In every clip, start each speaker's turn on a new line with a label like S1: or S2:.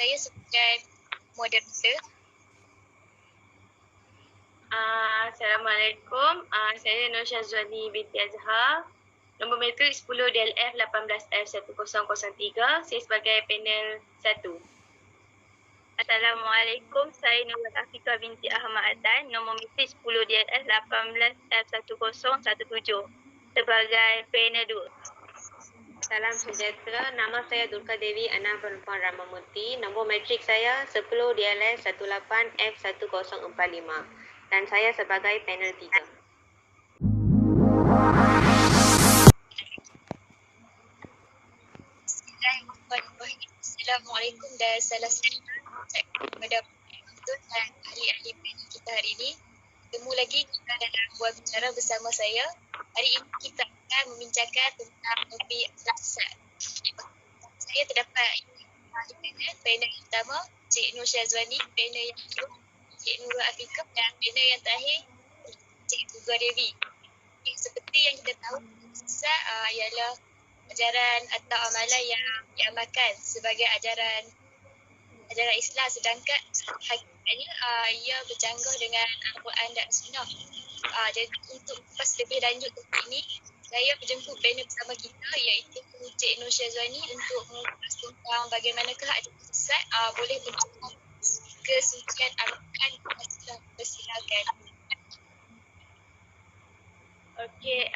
S1: saya sebagai moderator.
S2: Assalamualaikum. Saya Nur Syazwani binti Azhar. Nombor matrik 10 DLF 18F1003. Saya sebagai panel 1.
S3: Assalamualaikum, saya Nur Afika binti Ahmad Adnan, nombor matrik 10 DLF 18F1017 sebagai panel 2.
S4: Salam sejahtera, nama saya Durka Dewi Ana Perempuan Ramamurti, nombor matrik saya 10 DLF 18F1045 dan saya sebagai panel 3.
S1: Assalamualaikum dan salam sejahtera kepada penonton dan ahli-ahli panel kita hari ini. Ketemu lagi kita dalam buat bicara bersama saya. Hari ini kita akan membincangkan tentang topik sesat. Saya terdapat ahli panel yang pertama Cik Nur Syazwani, panel yang kedua Cik Nur Afika dan panel yang terakhir Cik Durga Dewi. Seperti yang kita tahu, sesat ialah ajaran atau amalan yang diamalkan sebagai ajaran Islam, sedangkan hakikatnya ia bercanggah dengan Al-Quran dan Sunnah. Jadi untuk kupas lebih lanjut topik ini, saya berjemput panel bersama kita iaitu Cik Nur Syazwani untuk mengupas tentang bagaimanakah ajaran sesat boleh mencapai kesucian Al-Quran dan Sunnah. Persilakan.
S2: Okey,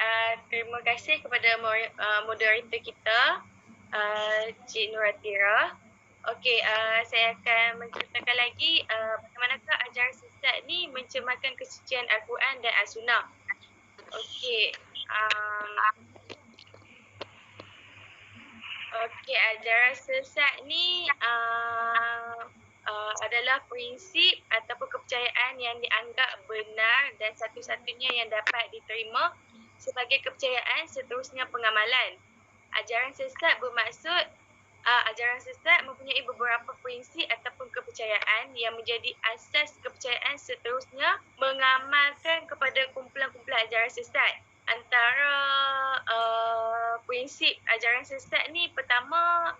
S2: terima kasih kepada moderator kita, Cik Nur Atira. Okey, saya akan menceritakan lagi bagaimanakah ajaran sesat ni mencemarkan kesucian Al-Quran dan As-Sunnah. Okey, ajaran sesat ni adalah prinsip ataupun kepercayaan yang dianggap benar dan satu-satunya yang dapat diterima sebagai kepercayaan seterusnya pengamalan. Ajaran sesat bermaksud ajaran sesat mempunyai beberapa prinsip ataupun kepercayaan yang menjadi asas kepercayaan seterusnya mengamalkan kepada kumpulan-kumpulan ajaran sesat. Antara prinsip ajaran sesat ni pertama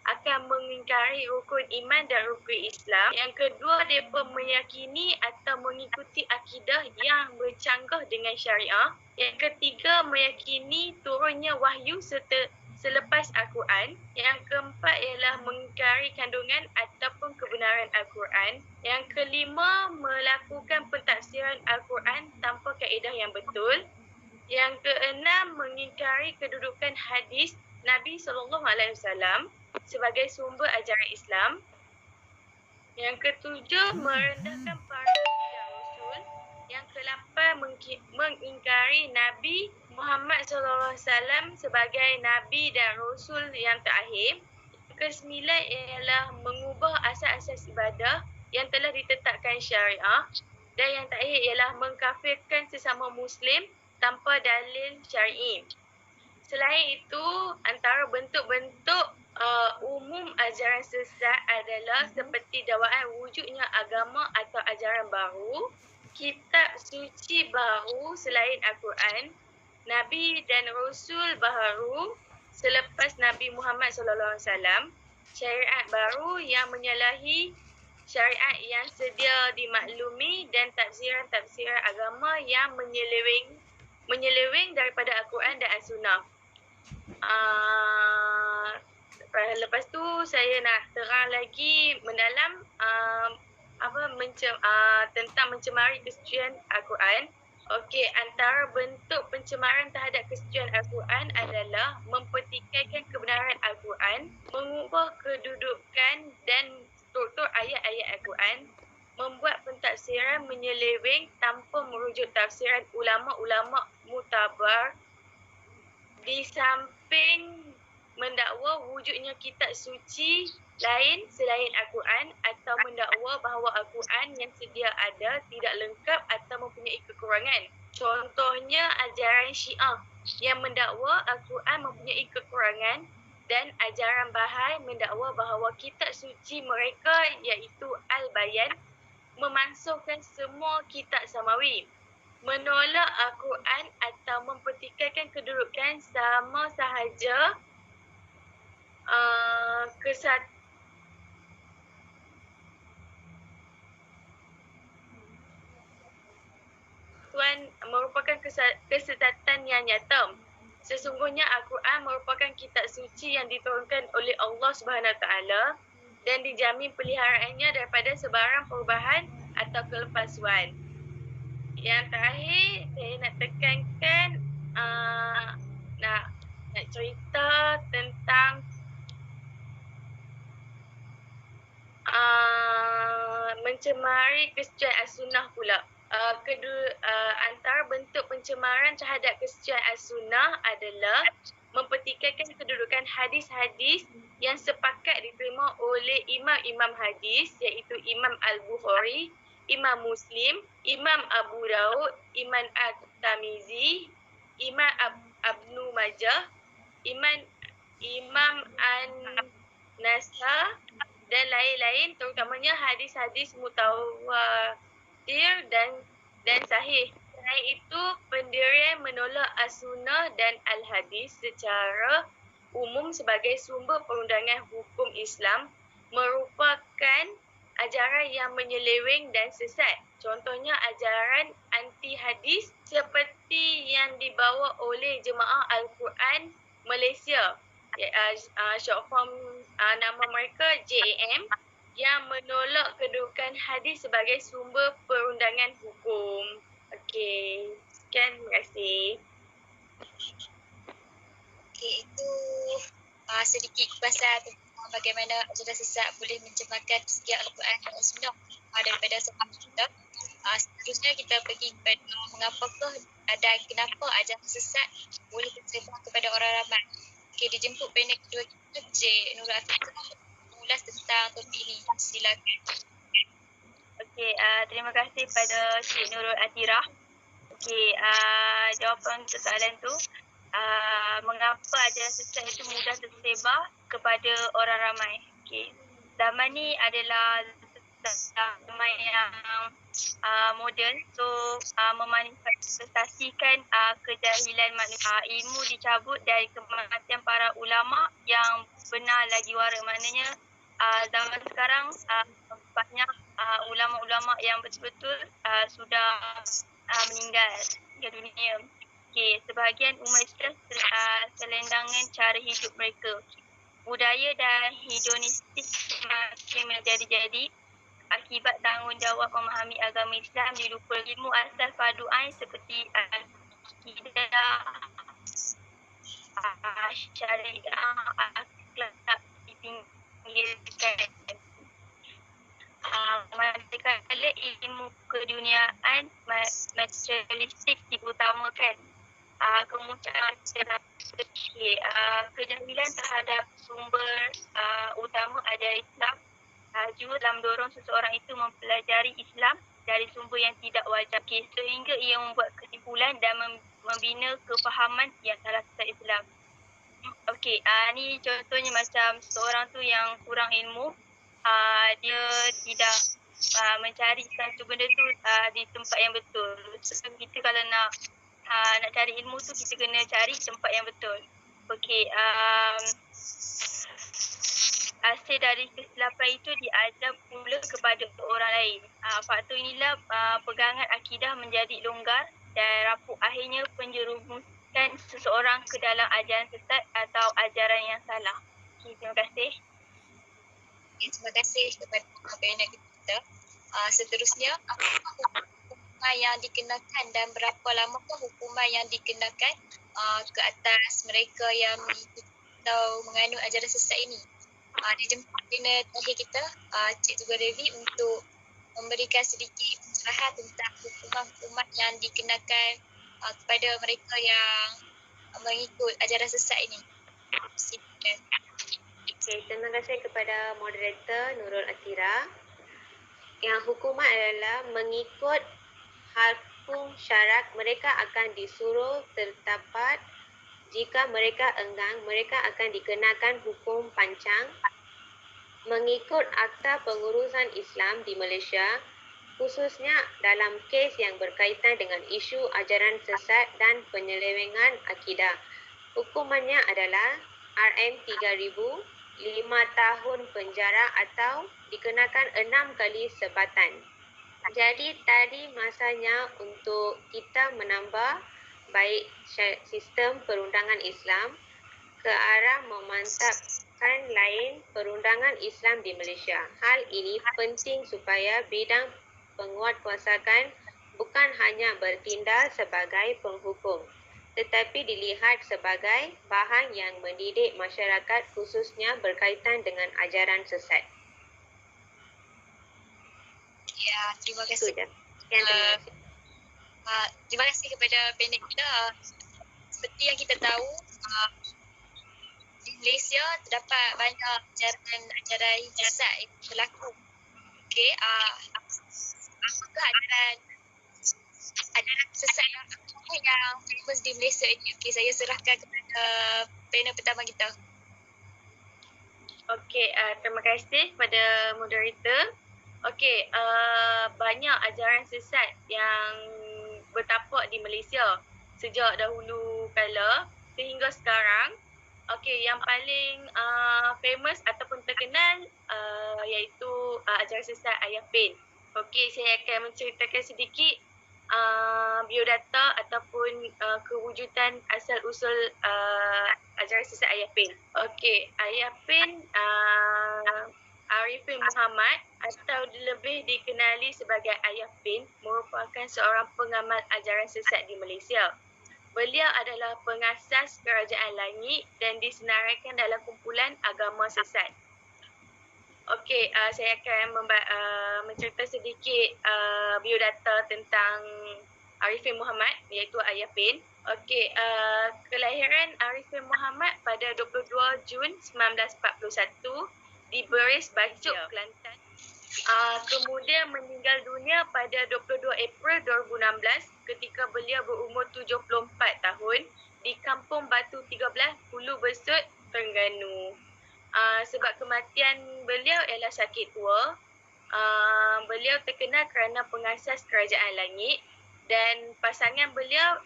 S2: akan mengingkari rukun iman dan rukun Islam. Yang kedua, mereka meyakini atau mengikuti akidah yang bercanggah dengan syariah. Yang ketiga, meyakini turunnya wahyu selepas Al-Quran. Yang keempat ialah mengingkari kandungan ataupun kebenaran Al-Quran. Yang kelima, melakukan pentafsiran Al-Quran tanpa kaedah yang betul. Yang keenam, mengingkari kedudukan hadis Nabi SAW sebagai sumber ajaran Islam. Yang ketujuh, merendahkan para nabi dan rasul. Yang kelapan, mengingkari Nabi Muhammad SAW sebagai nabi dan rasul yang terakhir. Yang kesembilan ialah mengubah asas-asas ibadah yang telah ditetapkan syariah. Dan yang terakhir ialah mengkafirkan sesama muslim tanpa dalil syar'i. Selain itu, antara bentuk-bentuk umum ajaran sesat adalah seperti dakwaan wujudnya agama atau ajaran baru, kitab suci baru selain Al-Quran, Nabi dan Rasul baru selepas Nabi Muhammad SAW, syariat baru yang menyalahi syariat yang sedia dimaklumi dan tafsiran-tafsiran agama yang menyeleweng daripada Al-Quran dan As-Sunnah. Lepas tu saya nak terang lagi mendalam tentang mencemari kesucian Al-Quran. Okey, antara bentuk pencemaran terhadap kesucian Al-Quran adalah mempertikaikan kebenaran Al-Quran, mengubah kedudukan dan struktur ayat-ayat Al-Quran, membuat pentafsiran menyeleweng tanpa merujuk tafsiran ulama-ulama mutabar. Di samping mendakwa wujudnya kitab suci lain selain Al-Quran atau mendakwa bahawa Al-Quran yang sedia ada tidak lengkap atau mempunyai kekurangan. Contohnya ajaran Syiah yang mendakwa Al-Quran mempunyai kekurangan dan ajaran Bahai mendakwa bahawa kitab suci mereka iaitu Al-Bayan memansuhkan semua kitab samawi. Menolak Al-Quran atau mempertikaikan kedudukan sama sahaja palsuan merupakan kesesatan yang nyata. Sesungguhnya Al-Quran merupakan kitab suci yang diturunkan oleh Allah Subhanahu Wa Taala dan dijamin peliharaannya daripada sebarang perubahan atau kepalsuan. Yang terakhir, saya nak tekankan nak cerita tentang mencemari kesucian as-sunnah pula. Antara bentuk pencemaran terhadap kesucian as-sunnah adalah mempertikaikan kedudukan hadis-hadis yang sepakat diterima oleh imam-imam hadis iaitu Imam Al-Bukhari, Imam Muslim, Imam Abu Daud, Imam At-Tirmizi, Imam Ibnu Majah, Imam An-Nasai dan lain-lain, terutamanya hadis-hadis mutawatir dan sahih. Selain itu, pendirian menolak as-sunnah dan al-hadis secara umum sebagai sumber perundangan hukum Islam merupakan ajaran yang menyeleweng dan sesat. Contohnya ajaran anti-hadis seperti yang dibawa oleh Jemaah Al-Quran Malaysia, short form nama mereka JAM, yang menolak kedudukan hadis sebagai sumber perundangan hukum. Okey, sekian, terima kasih.
S1: Okey, itu sedikit pasal tentang bagaimana ajaran sesat boleh mencemarkan kesucian Al-Quran dan Sunnah daripada seorang kita. Seterusnya kita pergi kepada mengapakah dan kenapa ajaran sesat boleh tersebar kepada orang ramai. Okey, dijemput panel kedua kita, Cik Nurul Afiqah, mengulas tentang topik ini. Silakan.
S3: Okey, terima kasih pada Cik Nurul Atirah. Okey, jawapan untuk soalan tu, mengapa ajaran sesat itu mudah tersebar kepada orang ramai. Okey, zaman ni adalah zaman yang moden, so memanifestasikan kejahilan manusia. Ilmu dicabut dari kematian para ulama yang benar lagi wara. Maknanya zaman sekarang banyak ulama-ulama yang betul-betul sudah meninggal di dunia. Okay, sebahagian umat Islam selendangan cara hidup mereka. Budaya dan hedonistik semakin menjadi-jadi akibat tanggungjawab memahami agama Islam, dilupa ilmu asal fardu ain seperti akidah, syariah, akhlak dipinggirkan. Manakala ilmu keduniaan materialistik diutamakan. Kemunculan kejahilan terhadap sumber utama ajaran Islam juga dalam mendorong seseorang itu mempelajari Islam dari sumber yang tidak wajar, sehingga ia membuat kesimpulan dan membina kefahaman yang salah tentang Islam. Okey, ni contohnya macam seorang tu yang kurang ilmu, dia tidak mencari satu benda tu di tempat yang betul. So, kita kalau nak cari ilmu tu, kita kena cari tempat yang betul. Okey, hasil dari kesilapan itu diajar pula kepada orang lain. Faktor inilah pegangan akidah menjadi longgar dan rapuh, akhirnya penjerumuskan seseorang ke dalam ajaran sesat atau ajaran yang salah. Okay, terima kasih.
S1: Terima kasih kepada panel kita. Seterusnya, apakah hukuman yang dikenakan dan berapa lamakah hukuman yang dikenakan ke atas mereka yang mengikuti atau menganut ajaran sesat ini? Dijemput panel terakhir kita, Cik Tuga Devi, untuk memberikan sedikit pencerahan tentang hukuman-hukuman yang dikenakan kepada mereka yang mengikut ajaran sesat ini. Silakan.
S4: Okay, terima kasih kepada moderator Nurul Atirah. Yang hukuman adalah mengikut hukum syarak, mereka akan disuruh terdapat. Jika mereka enggan, mereka akan dikenakan hukum pancang. Mengikut Akta Pengurusan Islam di Malaysia, khususnya dalam kes yang berkaitan dengan isu ajaran sesat dan penyelewengan akidah, hukumannya adalah RM3,000, 5 tahun penjara atau dikenakan 6 kali sebatan. Jadi tadi masanya untuk kita menambah baik sistem perundangan Islam ke arah memantapkan lain perundangan Islam di Malaysia. Hal ini penting supaya bidang penguatkuasaan bukan hanya bertindak sebagai penghukum, tetapi dilihat sebagai bahan yang mendidik masyarakat khususnya berkaitan dengan ajaran sesat.
S1: Ya, terima
S4: Itu
S1: kasih.
S4: je. Sekian, terima kasih.
S1: Terima kasih kepada panel kita. Seperti yang kita tahu, di Malaysia terdapat banyak ajaran sesat yang berlaku. Okey, apakah ajaran sesat yang famous di Malaysia ini? Okey, saya serahkan kepada panel pertama kita.
S2: Okey, terima kasih kepada moderator. Okey, banyak ajaran sesat yang bertapak di Malaysia sejak dahulu kala sehingga sekarang. Okey, yang paling famous ataupun terkenal iaitu ajaran sesat Ayah Pen. Okey, saya akan menceritakan sedikit biodata ataupun kewujudan asal-usul ajaran sesat Ayah Pen. Okey, Ayah Pen Arifin Muhammad atau lebih dikenali sebagai Ayah Pen merupakan seorang pengamal ajaran sesat di Malaysia. Beliau adalah pengasas Kerajaan Langit dan disenaraikan dalam kumpulan agama sesat. Okey, saya akan mencerita sedikit biodata tentang Arifin Muhammad iaitu Ayah Pen. Okey, kelahiran Arifin Muhammad pada 22 Jun 1941 di Beris, Bacuk, Kelantan. Kemudian meninggal dunia pada 22 April 2016 ketika beliau berumur 74 tahun di Kampung Batu 13, Hulu Besut, Terengganu. Sebab kematian beliau ialah sakit tua. Beliau terkenal kerana pengasas Kerajaan Langit dan pasangan beliau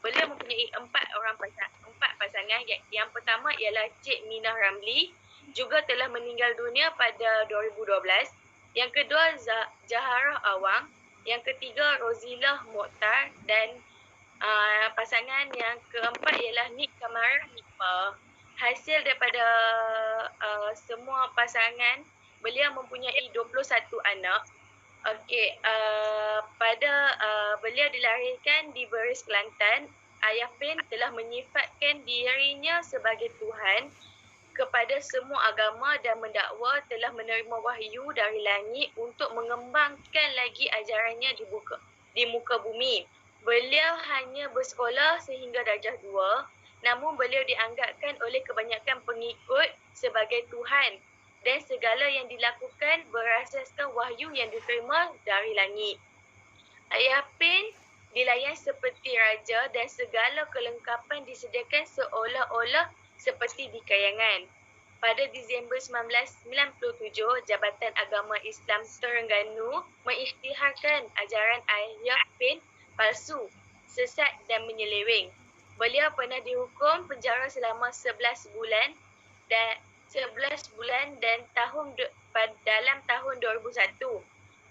S2: beliau mempunyai empat pasangan. Yang pertama ialah Cik Minah Ramli, juga telah meninggal dunia pada 2012. Yang kedua Jaharah Awang, yang ketiga Rozilah Mokhtar dan pasangan yang keempat ialah Nik Kamarah Nipa. Hasil daripada semua pasangan, beliau mempunyai 21 anak. Okey, beliau dilahirkan di Beris, Kelantan. Ayah Pen telah menyifatkan dirinya sebagai Tuhan kepada semua agama dan mendakwa telah menerima wahyu dari langit untuk mengembangkan lagi ajarannya di muka bumi. Beliau hanya bersekolah sehingga darjah 2, namun beliau dianggapkan oleh kebanyakan pengikut sebagai Tuhan dan segala yang dilakukan berasaskan wahyu yang diterima dari langit. Ayah Pen dilayan seperti raja dan segala kelengkapan disediakan seolah-olah seperti di kayangan. Pada Disember 1997, Jabatan Agama Islam Terengganu mengisytiharkan ajaran Ayah Pen palsu, sesat dan menyeleweng. Beliau pernah dihukum penjara selama 11 bulan dan dalam tahun 2001.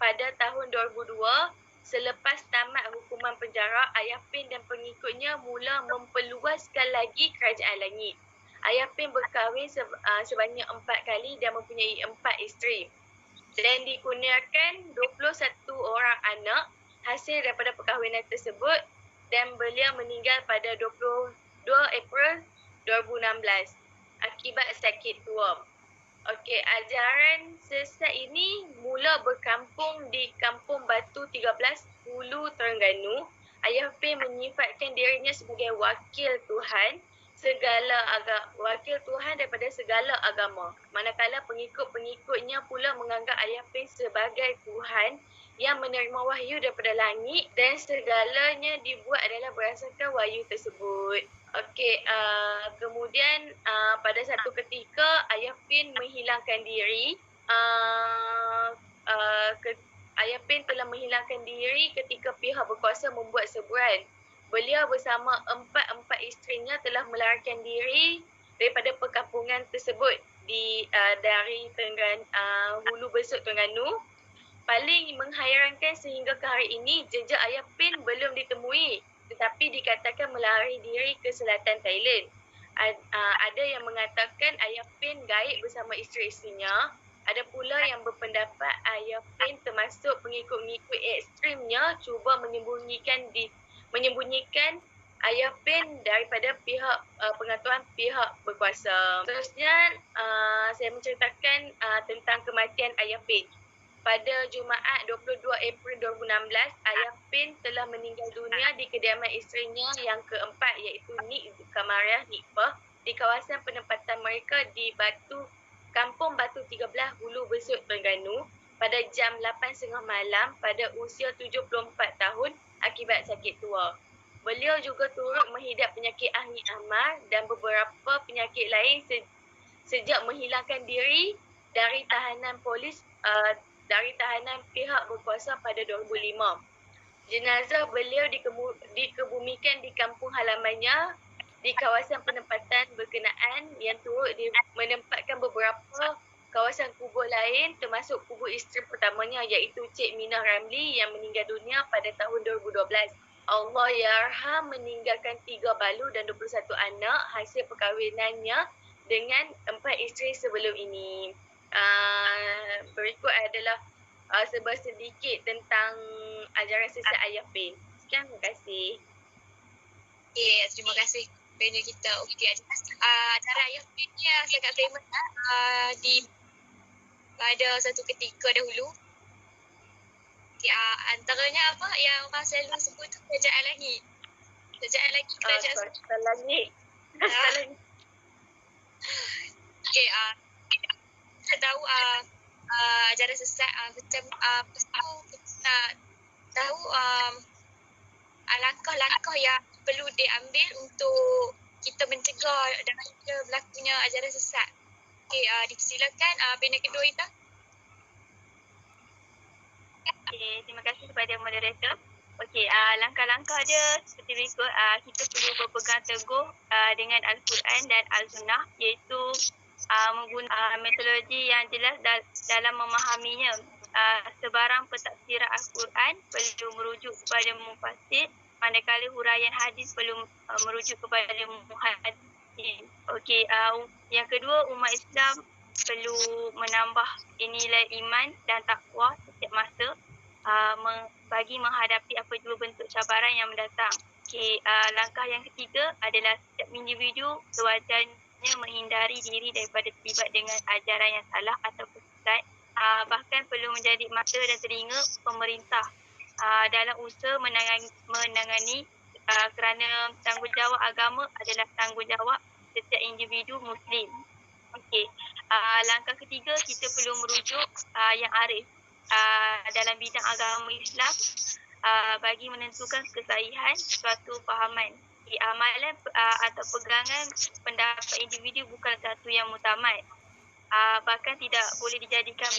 S2: Pada tahun 2002, selepas tamat hukuman penjara, Ayah Pen dan pengikutnya mula memperluaskan lagi Kerajaan Langit. Ayah Pen berkahwin sebanyak 4 kali dan mempunyai 4 isteri. Dan dikurniakan 21 orang anak hasil daripada perkahwinan tersebut dan beliau meninggal pada 22 April 2016 akibat sakit tua. Okey, ajaran sesat ini mula berkampung di Kampung Batu 13, Hulu, Terengganu. Ayah Pen menyifatkan dirinya sebagai wakil Tuhan daripada segala agama. Manakala pengikut-pengikutnya pula menganggap Ayah Pen sebagai Tuhan yang menerima wahyu daripada langit dan segalanya dibuat adalah berdasarkan wahyu tersebut. Okey, kemudian pada satu ketika Ayah Pen menghilangkan diri. Ayah Pen telah menghilangkan diri ketika pihak berkuasa membuat seburan. Beliau bersama empat isterinya telah melarikan diri daripada perkampungan tersebut dari Hulu Besut, Terengganu. paling menghairankan sehingga ke hari ini jejak ayah Pin belum ditemui tetapi dikatakan melarikan diri ke selatan Thailand. Ada yang mengatakan ayah Pin gaib bersama isteri-isterinya. Ada pula yang berpendapat ayah Pin termasuk pengikut-pengikut ekstrimnya cuba menyembunyikan ayah Pin daripada pihak pengetahuan pihak berkuasa. Seterusnya saya menceritakan tentang kematian ayah Pin. Pada Jumaat 22 April 2016, ayah Pin telah meninggal dunia di kediaman isterinya yang keempat iaitu Nik Kamariah Nikpah di kawasan penempatan mereka di Kampung Batu 13 Hulu Besut Terengganu pada jam 8.30 malam pada usia 74 tahun akibat sakit tua. Beliau juga turut menghidap penyakit angin amar dan beberapa penyakit lain sejak menghilangkan diri dari tahanan polis dari tahanan pihak berkuasa pada 2005. Jenazah beliau dikebumikan di kampung halamannya di kawasan penempatan berkenaan yang turut menempatkan beberapa kawasan kubur lain termasuk kubur isteri pertamanya iaitu Cik Minah Ramli yang meninggal dunia pada tahun 2012. Allah yarham meninggalkan 3 balu dan 21 anak hasil perkahwinannya dengan 4 isteri sebelum ini. Berikut adalah sedikit tentang ajaran sesat ayah Pin. Sekian, terima kasih.
S1: Okay, terima kasih panel kita. Okey, acara ayah Pin ni sangat famous pada satu ketika dahulu. Okay, antaranya apa yang orang selalu sebut tu kerajaan langit. Kerajaan langit, kerajaan
S2: langit.
S1: Okey, kita tahu ajaran sesat macam lepas tu kita nak tahu langkah-langkah yang perlu diambil untuk kita mencegah daripada berlakunya ajaran sesat. Okey, dipersilakan panel kedua Ita.
S3: Okey, terima kasih kepada moderator. Okey, langkah-langkah dia seperti berikut. Kita perlu berpegang teguh dengan Al-Quran dan Al-Sunnah iaitu menggunakan metodologi yang jelas dalam memahaminya. Sebarang pentafsiran Al-Quran perlu merujuk kepada mufassir, manakala huraian hadis perlu merujuk kepada muhaddis. Okey, yang kedua, umat Islam perlu menambah nilai iman dan takwa setiap masa bagi menghadapi apa jua bentuk cabaran yang mendatang. Okey, langkah yang ketiga adalah setiap individu sewajarnya menghindari diri daripada terlibat dengan ajaran yang salah atau sesat. Bahkan perlu menjadi mata dan telinga pemerintah dalam usaha menangani kerana tanggungjawab agama adalah tanggungjawab setiap individu Muslim. Okey, langkah ketiga, kita perlu merujuk yang arif dalam bidang agama Islam bagi menentukan kesahihan suatu fahaman. Amalan atau pegangan pendapat individu bukan satu yang mutamat. Bahkan tidak boleh dijadikan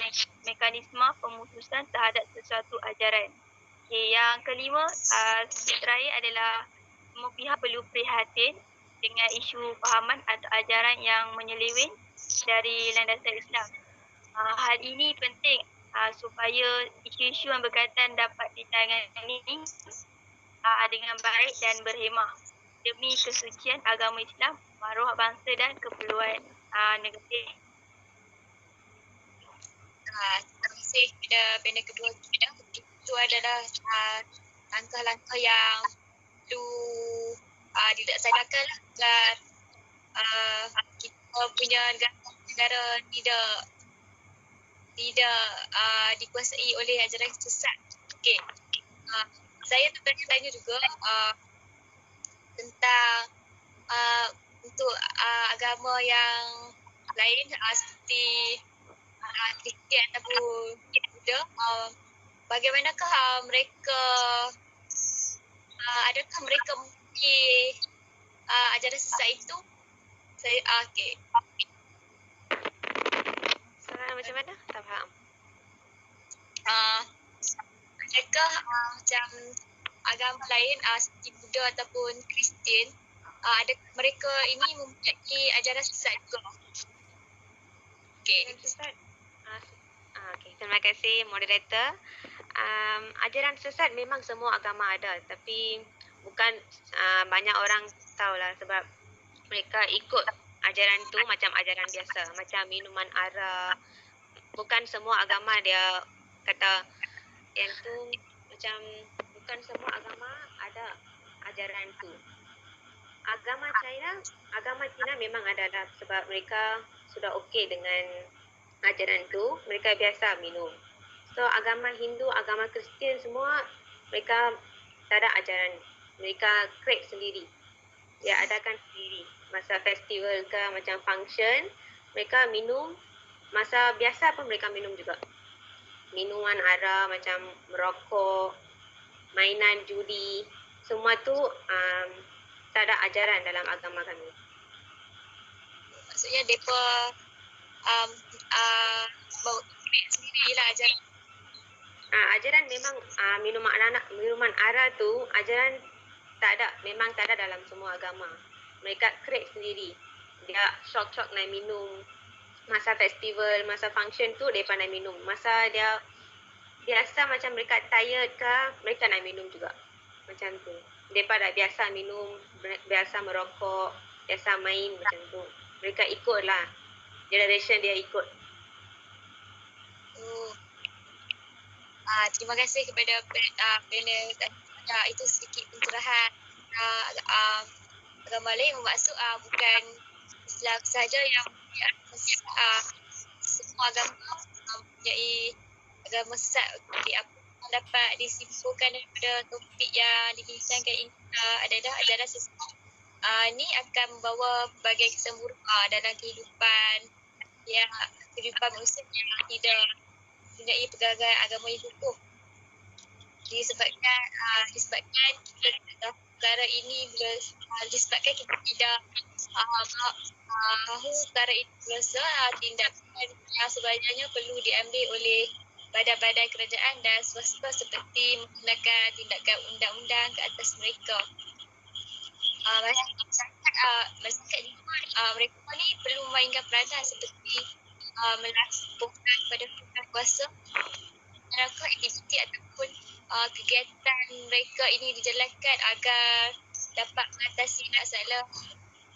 S3: mekanisme pemutusan terhadap sesuatu ajaran. Okay, yang kelima, terakhir adalah semua pihak perlu prihatin dengan isu fahaman atau ajaran yang menyeleweng dari landasan Islam. Hal ini penting supaya isu-isu yang berkaitan dapat ditangani dengan baik dan berhemah demi kesucian agama Islam, maruah bangsa dan keperluan negara.
S1: Terima kasih kepada panel kedua kita. Itu adalah langkah-langkah yang perlu dilaksanakan agar kita punya negara tidak dikuasai oleh ajaran sesat. Okey. Saya tertanya juga tentang untuk agama yang lain seperti Kristian ataupun Buddha, bagaimanakah mereka adakah mereka mengikuti ajaran sesat itu? Saya okey.
S4: Soalan macam mana? Tak faham.
S1: Adakah macam agama lain seperti Buddha ataupun Kristian, adakah mereka ini mempunyai ajaran sesat juga? Okey.
S4: Okey, terima kasih kasih moderator. Ajaran sesat memang semua agama ada, tapi bukan banyak orang tahulah sebab mereka ikut ajaran tu macam ajaran biasa, macam minuman arak. Bukan semua agama dia kata yang tu macam bukan semua agama ada ajaran tu. Agama Cina memang ada dah sebab mereka sudah okey dengan ajaran tu, mereka biasa minum. So agama Hindu, agama Kristian semua mereka tak ada ajaran. Mereka create sendiri. Dia adakan sendiri. Masa festival ke macam function, mereka minum. Masa biasa pun mereka minum juga. Minuman arak macam merokok, mainan judi, semua tu tak ada ajaran dalam agama kami.
S1: Maksudnya mereka bawa sendirilah ajaran.
S4: Ajaran memang minuman arak tu ajaran tak ada, memang tak ada dalam semua agama. Mereka create sendiri. Dia shock nak minum. Masa festival, masa function tu mereka nak minum. Masa dia biasa macam mereka tired ke, mereka nak minum juga. Macam tu. Mereka dah biasa minum, biasa merokok, biasa main macam tu. Mereka ikutlah. Generation dia ikut.
S1: Terima kasih kepada panel. Itu sedikit pencerahan agama lain, bermaksud bukan Islam sahaja yang semua agama mempunyai agama sesat. Jadi apa yang dapat disimpulkan daripada topik yang dibincangkan ini adalah ajaran sesat ni akan membawa pelbagai kesemburuan dalam kehidupan manusia yang tidak mempunyai pegangan agama yang hukum. Disebabkan kita tidak tahu perkara ini disebabkan kita tidak mahu perkara ini berasa tindakan yang sebenarnya perlu diambil oleh badan-badan kerajaan dan swasta seperti menggunakan tindakan undang-undang ke atas mereka. Masyarakat di luar mereka ni perlu memainkan peranan seperti melakukan pada kuasa mereka aktiviti ataupun kegiatan mereka ini dijalankan agar dapat mengatasi masalah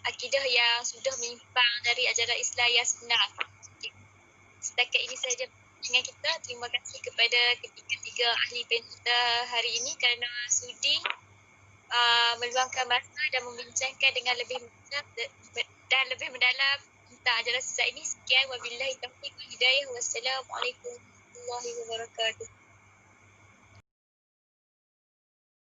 S1: akidah yang sudah menyimpang dari ajaran Islam yang sebenar. Setakat ini saja dengan kita. Terima kasih kepada ketiga-tiga ahli panel kita hari ini kerana sudi meluangkan masa dan membincangkan dengan lebih mendalam tentang ajaran sesat ini. Sekian, wabillahi taufiq wal hidayah. Wassalamualaikum warahmatullahi wabarakatuh.